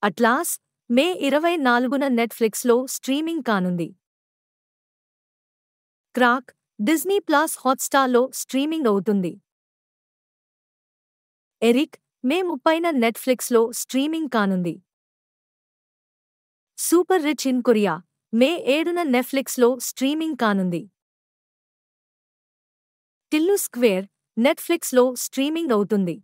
Atlas మే 24న నెట్ఫ్లిక్స్లో streaming కానుంది. Crack Disney plus హాట్‌స్టార్‌లో స్ట్రీమింగ్ అవుతుంది. ఎరిక్ మే 30న నెట్ఫ్లిక్స్లో స్ట్రీమింగ్ కానుంది. Super Rich in Korea May 7న నెట్ఫ్లిక్స్లో స్ట్రీమింగ్ కానుంది. టిల్లు స్క్వేర్ నెట్ఫ్లిక్స్లో స్ట్రీమింగ్ అవుతుంది.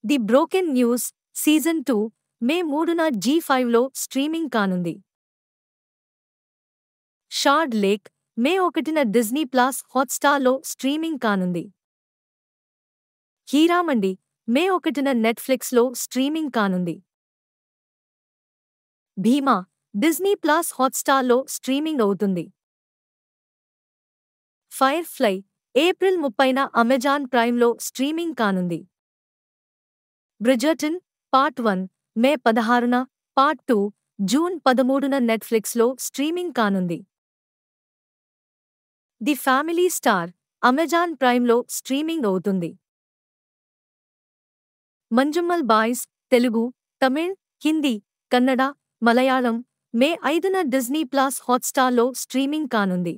The Broken News season 2 May 3న జీ5లో స్ట్రీమింగ్ కానుంది. షార్డ్ లేక్ మే 1న డిజ్నీ ప్లస్ హాట్‌స్టార్‌లో స్ట్రీమింగ్ కానుంది. హీరామండి మే 1న నెట్ఫ్లిక్స్లో స్ట్రీమింగ్ కానుంది. భీమా డిజ్నీ ప్లస్ హాట్‌స్టార్‌లో స్ట్రీమింగ్ అవుతుంది. ఫైర్ ఫ్లై ఏప్రిల్ 30న అమెజాన్ ప్రైమ్‌లో స్ట్రీమింగ్ కానుంది. బ్రిజర్టన్ పార్ట్ 1 మే 16న, పార్ట్ 2 జూన్ 13న నెట్ఫ్లిక్స్లో స్ట్రీమింగ్ కానుంది. ది ఫ్యామిలీ స్టార్ అమెజాన్ ప్రైమ్‌లో స్ట్రీమింగ్ అవుతుంది. మంజుమ్మల్ బాయ్స్ తెలుగు, తమిళ్, హిందీ, కన్నడ, మలయాళం మే 5న డిజ్నీ ప్లస్ హాట్‌స్టార్‌లో స్ట్రీమింగ్ కానుంది.